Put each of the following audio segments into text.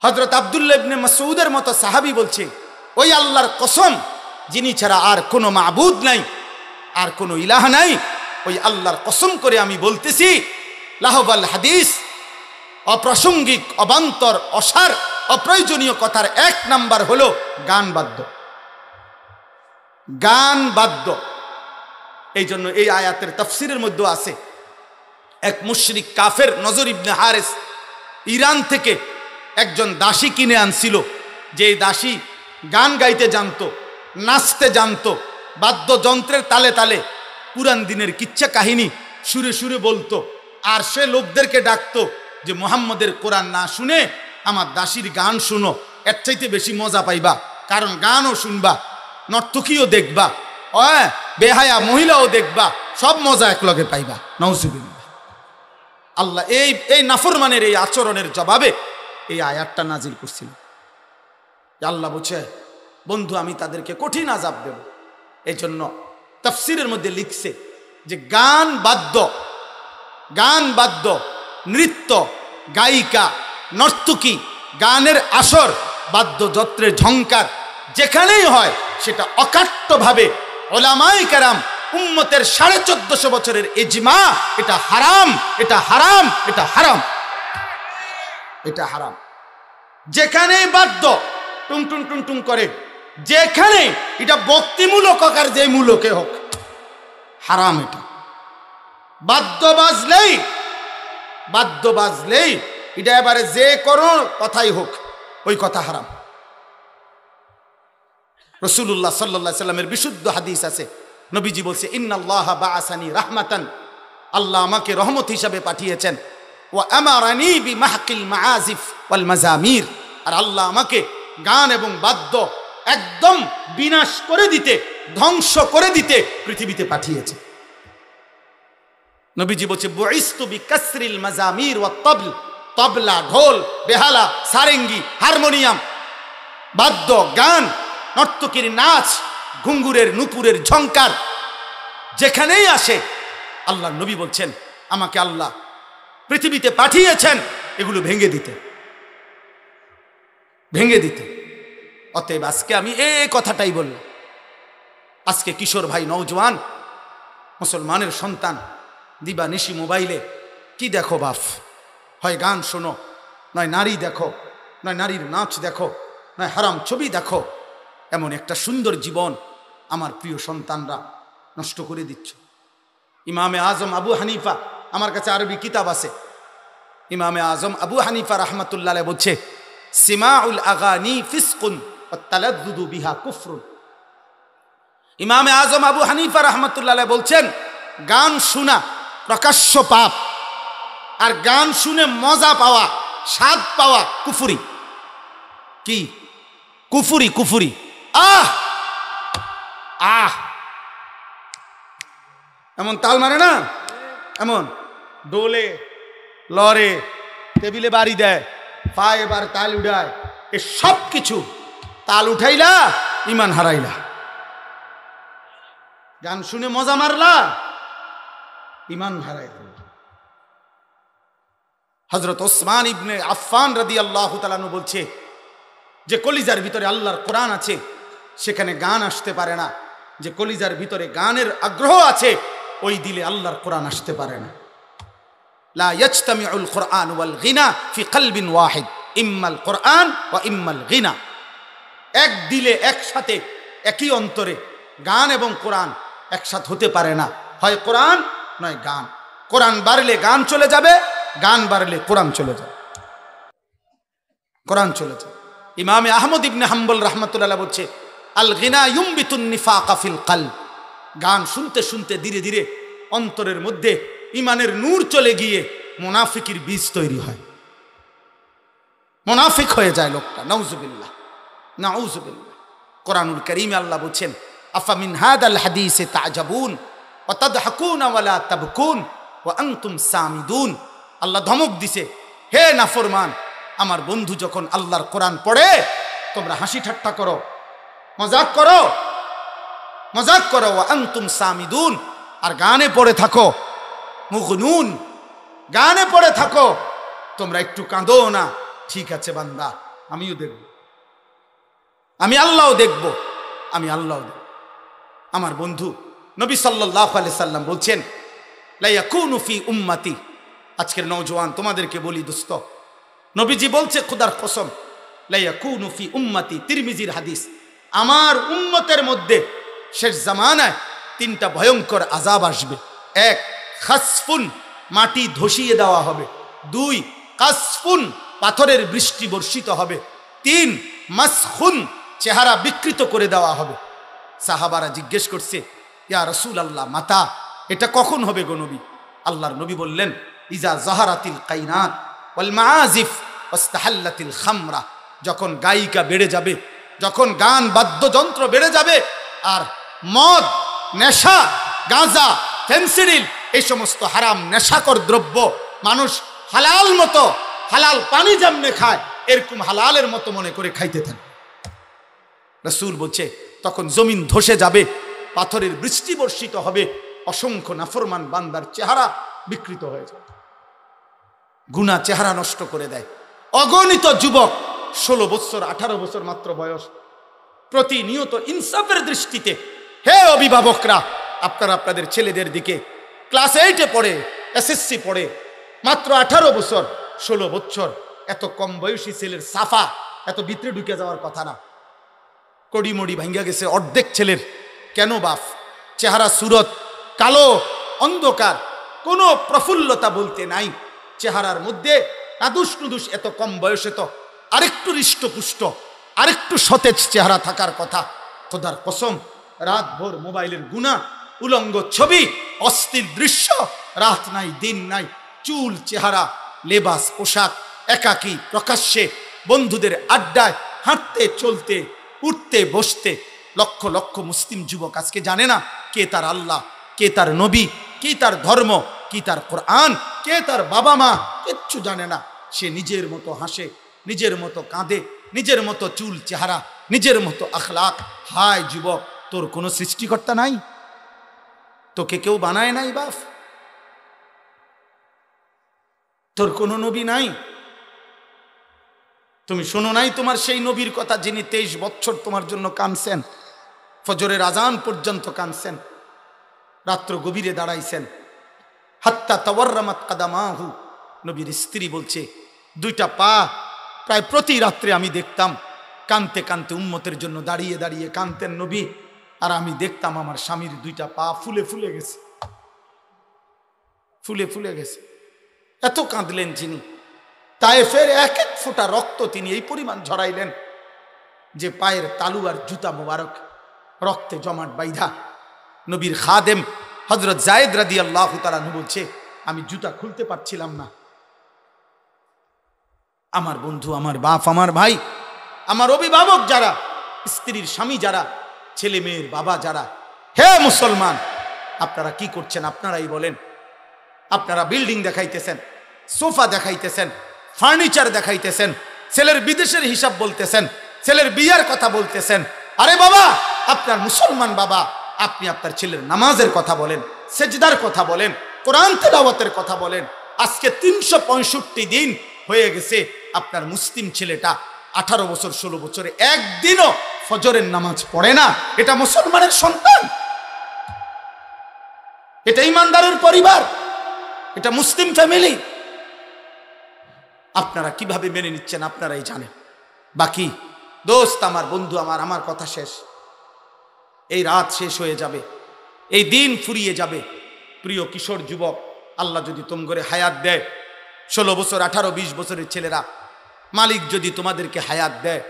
হযরত আব্দুল্লাহ ইবনে মাসউদের মতো সাহাবী বলছে, ওই আল্লাহর কসম যিনি ছাড়া আর কোনো মাবুদ নাই, আর কোনো ইলাহ নাই, ওই আল্লাহর কসম করে আমি বলতেছি, লাহবাল হাদিস, অপ্রাসঙ্গিক, অবান্তর, অসার, অপ্রয়োজনীয় কথার এক নাম্বার হলো গান বাদ্য। গান বাদ্য। এই জন্য এই আয়াতের তাফসিরের মধ্যে আছে, এক মুশরিক কাফের নজর ইবনে হারিস ইরান থেকে একজন দাসী কিনে আনছিল, যে দাসী গান গাইতে জানতো, নাচতে জানতো, বাদ্যযন্ত্রের তালে তালে পুরান দিনের কিচ্ছা কাহিনী সুরে সুরে বলতো। আর সে লোকদেরকে ডাকতো যে মুহাম্মদের কোরআন না শুনে আমার দাসীর গান শুনো, এর চাইতে বেশি মজা পাইবা, কারণ গানও শুনবা, নর্তকীও দেখবা, বেহায়া মহিলাও দেখবা, সব মজা একলগে পাইবা। নাউজুবিল্লাহ। আল্লাহ এই নাফরমানের এই আচরণের জবাবে এই আয়াতটা নাজিল করছিল। আল্লাহ বলছে, বন্ধু আমি তাদেরকে কঠিন আযাব দেব। এই জন্য তাফসিরের মধ্যে লিখছে যে গান বাদ্য, নৃত্য, গায়িকা, নর্তকী, গানের আসর, বাদ্যযন্ত্রের ঝংকার যেখানেই হয় সেটা অকাট্যভাবে উলামায়ে কেরাম উম্মতের 1450 বছরের ইজমা, এটা হারাম, এটা হারাম, এটা হারাম, এটা হারাম। যেখানেই বাদ্য টুং টুং টুং টুং করে, যেখানে এটা ভক্তিমূলক আকার যে মূলকে হোক, হারাম। এটা বাদ্য বাজলেই এটা এবারে যে কোনো কথাই হোক, ওই কথা হারাম। রাসূলুল্লাহ সাল্লাল্লাহু আলাইহি সাল্লামের বিশুদ্ধ হাদিস আছে, নবীজি বলছে, ইন্নাল্লাহা বাআসানি রাহমাতান, আল্লাহ আমাকে রহমত হিসাবে পাঠিয়েছেন, ওয়া আমারানি বিমাহকিল মাআজিফ ওয়াল মাজামির, আর আল্লাহ আমাকে গান এবং বাদ্য একদম বিনাশ করে দিতে, ধ্বংস করে দিতে পৃথিবীতে পাঠিয়েছে। নবীজি বলছে, বুইস্তু বিকাসরিল মাজামির ওয়াত তাবল, তবলা, ঢোল, বেহালা, সারেঙ্গি, হারমোনিয়াম, বাদ্য, গান, নর্তকীর নাচ, ঘুঙ্গুরের, নুপুরের ঝংকার যেখানেই আসে, আল্লাহ নবী বলছেন আমাকে আল্লাহ পৃথিবীতে পাঠিয়েছেন এগুলো ভেঙে দিতে। অতএব আজকে আমি এই কথাটাই বললাম। আজকে কিশোর ভাই, নওজোয়ান মুসলমানের সন্তান দিবা নিশি মোবাইলে কি দেখো বাপ, হয় গান শোনো, নয় নারী দেখো, নয় নারীর নাচ দেখো, নয় হারাম ছবি দেখো। এমন একটা সুন্দর জীবন আমার প্রিয় সন্তানরা নষ্ট করে দিচ্ছ। ইমামে আজম আবু হানিফা, আমার কাছে আরবি কিতাব আছে, ইমামে আজম আবু হানিফা রাহমাতুল্লাহ আলাইহি বলছে, সিমাউল আগানি ফিসকুন ওয়াত তালাদ্দুদু বিহা কুফরুন। ইমামে আজম আবু হানিফা রাহমাতুল্লাহ আলাইহি বলছেন, গান শোনা প্রকাশ্য পাপ, আর গান শুনে মজা পাওয়া, স্বাদ পাওয়া কুফরি। কি কুফরি? এমন তাল মারে না, এমন ডোলে, লরে, টেবিলে বাড়ি দেয়, পায়ে এবার তাল উঠায়, এ সব কিছু তাল উঠাইলা ইমান হারাইলা। গান শুনে মজা মারলা, ইমান হারাই। হযরত ওসমান ইবনে আফফান রাদিয়াল্লাহু তাআলা আনহু বলছে যে কলিজার ভিতরে আল্লাহর কোরআন আছে, সেখানে গান আসতে পারে না। যে কলিজার ভিতরে গানের আগ্রহ আছে, ওই দিলে আল্লাহর কোরআন আসতে পারে না। লা ইয়াজতামিউল কোরআন ওয়াল গিনা ফি কলবিন ওয়াহিদ, ইম্মাল কোরআন ওয়া ইম্মাল গিনা। এক দিলে, একসাথে, একই অন্তরে গান এবং কোরআন একসাথে হতে পারে না, হয় কোরআন নয় গান। কোরআন বাড়লে গান চলে যাবে, গান বাড়লে কোরআন চলে যাবে, কোরআন চলে যাবে। ইমামে আহমদ ইবনে হাম্বল রাহমাতুল্লাহ বলছে, আল গিনা ইউমবিতুন নিফাকা ফিল কলব। গান শুনতে শুনতে ধীরে ধীরে অন্তরের মধ্যে ইমানের নূর চলে গিয়ে মুনাফিকের বীজ তৈরি হয়, মুনাফিক হয়ে যায় লোকটা। নাউজুবিল্লাহ, নাউজুবিল্লাহ। কোরআনুল কারীমে আল্লাহ বলছেন, আফামিন হাদাল হাদিসে তাজাবুন ওয়া তাদহাকুনা ওয়া লা তাবকুন ওয়া আনতুম সামিদুন। আল্লাহ ধমক দিছে, হে নাফরমান, আমার বন্ধু যখন আল্লাহর কোরআন পড়ে তোমরা হাসি ঠাট্টা করো, মজাক করো, ওয়া আনতুম সামিদুন, আর গানে পড়ে থাকো, মুগনুন, গানে পড়ে থাকো, তোমরা একটু কাঁদো না। ঠিক আছে বান্দা, আমিও দেখব, আমি আল্লাহও দেখব, আমি আল্লাহও দেখব। আমার বন্ধু নবী সাল্লাল্লাহু আলাইহি সাল্লাম বলছেন, লা ইয়াকুনু ফি উম্মতি, আজকের নওজোয়ান তোমাদেরকে বলি দোস্ত, নবীজি বলছে খোদার কসম, লা ইয়াকুনু ফি উম্মতি, তিরমিজির হাদিস, আমার উম্মতের মধ্যে শেষ জামানায় তিনটা ভয়ঙ্কর আযাব আসবে। এক, খাসফুন, মাটি ধসিয়ে দেওয়া হবে। দুই, কাসফুন, পাথরের বৃষ্টি বর্ষিত হবে। তিন, মাসখুন, চেহারা বিকৃত করে দেওয়া হবে। সাহাবারা জিজ্ঞেস করছে, ইয়া রাসূলুল্লাহ, মাতা, এটা কখন হবে গো নবী? আল্লাহর নবী বললেন, ইজা জাহারাতিল কাইনাত ওয়াল মাআজিফ ওয়াস্তাহাল্লাতিল খামরা, যখন গায়িকা বেড়ে যাবে, যখন গান বাদ্যযন্ত্র বেড়ে যাবে, আর মদ, নেশা, গাঁজা, ফেনসিডিল, এই সমস্ত হারাম নেশাকর দ্রব্য মানুষ হালাল মতো, হালাল পানি যেমনে খায় এরকম হালালের মতো মনে করে খাইতে থাকে। রাসূল বলছে তখন জমিন ধসে যাবে, পাথরের বৃষ্টি বর্ষিত হবে, অসংখ্য নাফরমান বান্দার চেহারা বিকৃত হয়ে যাবে, গুনাহ চেহারা নষ্ট করে দেয়। অগণিত যুবক 16 বছর 18 বছর মাত্র বয়স, প্রতিনিয়ত ইনসাফের দৃষ্টিতে, হে অভিভাবকরা, আপনারা আপনাদের ছেলেদের দিকে, ক্লাস 8-এ পড়ে, এসএসসি পড়ে, মাত্র 18 বছর 16 বছর, এত কম বয়সী ছেলের সাফা এত ভিতরে ঢুকে যাওয়ার কথা না। কড়িমড়ি ভাঙ্গা গেছে অর্ধেক ছেলের। কেন বাপ? চেহারা সুরত কালো, অন্ধকার, কোনো প্রফুল্লতা বলতে নাই চেহারার মধ্যে। আদুস নুদুস এত কম বয়সে তো আরেকটু হৃষ্টপুষ্ট, আরেকটু সতেজ চেহারা থাকার কথা। খোদার কসম, রাত ভোর মোবাইলের গুনাহ, উলঙ্গ ছবি, অশ্লীল দৃশ্য, রাত নাই দিন নাই, চুল, চেহারা, লেবাস, পোশাক, একাকী প্রকাশ্যে বন্ধুদের আড্ডায় হাঁটতে চলতে উঠতে বসতে। লক্ষ লক্ষ মুসলিম যুবক আজকে জানে না কে তার আল্লাহ, কে তার নবী, কি তার ধর্ম, কি তার কোরআন, কে তার বাবা মা, কিচ্ছু জানে না। সে নিজের মতো হাসে, নিজের মতো কাঁদে, নিজের মতো চুল চেহারা, নিজের মতো আখলাক। হায় যুবক, তোর কোনো সৃষ্টিকর্তা নাই? তোকে কেউ বানায় নাই বাপ? তোর কোনো নবী নাই? তুমি শোনো নাই তোমার সেই নবীর কথা যিনি 23 বছর তোমার জন্য কাঁদছেন, ফজরের আজান পর্যন্ত কাঁদছেন, রাত্র গভীরে দাঁড়াইছেন, হাত্তা তাওয়াররামাত কাদামাহু। নবীর স্ত্রী বলছে, দুইটা পা প্রায় প্রতি রাত্রে আমি দেখতাম কানতে কানতে উম্মতের জন্য দাঁড়িয়ে দাঁড়িয়ে কানতেন নবী, আর আমি দেখতাম আমার স্বামীর দুইটা পা ফুলে ফুলে গেছে, ফুলে ফুলে গেছে। এত কাঁদলেন যিনি। তায়েফের এক এক ফোঁটা রক্ত তিনি এই পরিমাণ ঝরাইলেন যে পায়ের তালু আর জুতা মোবারক রক্তে জমাট বাইধা। নবীর খাদেম হযরত যায়েদ রাদিয়াল্লাহু তাআলা বলছে, আমি জুতা খুলতে পারছিলাম না। আমার বন্ধু, আমার বাপ, আমার ভাই, আমার অভিভাবক যারা, স্ত্রীর স্বামী যারা, ছেলে মেয়ের বাবা যারা, হে মুসলমান, আপনারা কি করছেন? আপনারাই বলেন। আপনারা বিল্ডিং দেখাইতেছেন, সোফা দেখাইতেছেন, ফার্নিচার দেখাইতেছেন, ছেলের বিদেশের হিসাব বলতেছেন, ছেলের বিয়ার কথা বলতেছেন। আরে বাবা, আপনার মুসলমান বাবা, আপনি আপনার ছেলের নামাজের কথা বলেন, সেজদার কথা বলেন, কোরআন তেলাওয়াতের কথা বলেন। আজকে 365 দিন হয়ে গেছে আপনার মুসলিম ছেলেটা 18 বছর 16 বছরে একদিনও ফজরের নামাজ পড়ে না। এটা মুসলমানের সন্তান, এটা ইমানদারের পরিবার, এটা মুসলিম ফ্যামিলি। আপনারা কিভাবে মেনে নিচ্ছেন আপনারাই জানেন। বাকি দোস্ত, আমার বন্ধু, আমার কথা শেষ। এই রাত শেষ হয়ে যাবে, এই দিন ফুরিয়ে যাবে। প্রিয় কিশোর যুবক, আল্লাহ যদি তোমগরে হায়াত দেয়, 16 বছর 18 20 বছরের ছেলেরা, মালিক যদি তোমাদেরকে হায়াত দেয়,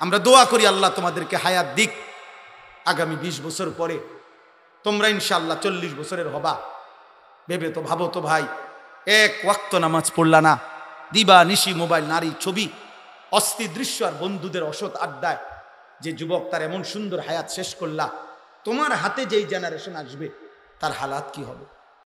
আমরা দোয়া করি আল্লাহ তোমাদেরকে হায়াত দিক। আগামী 20 বছর পরে তোমরা ইনশাআল্লাহ 40 বছরের হবা। ভেবে তো ভাবো তো ভাই, এক ওয়াক্ত নামাজ পড়লা না, দিবা নিশি মোবাইল, নারী, ছবি, অস্থির দৃশ্য আর বন্ধুদের অসৎ আড্ডায় যে যুবক তার এমন সুন্দর হায়াত শেষ করলা, তোমার হাতে যেই জেনারেশন আসবে তার হালাত কি হবে?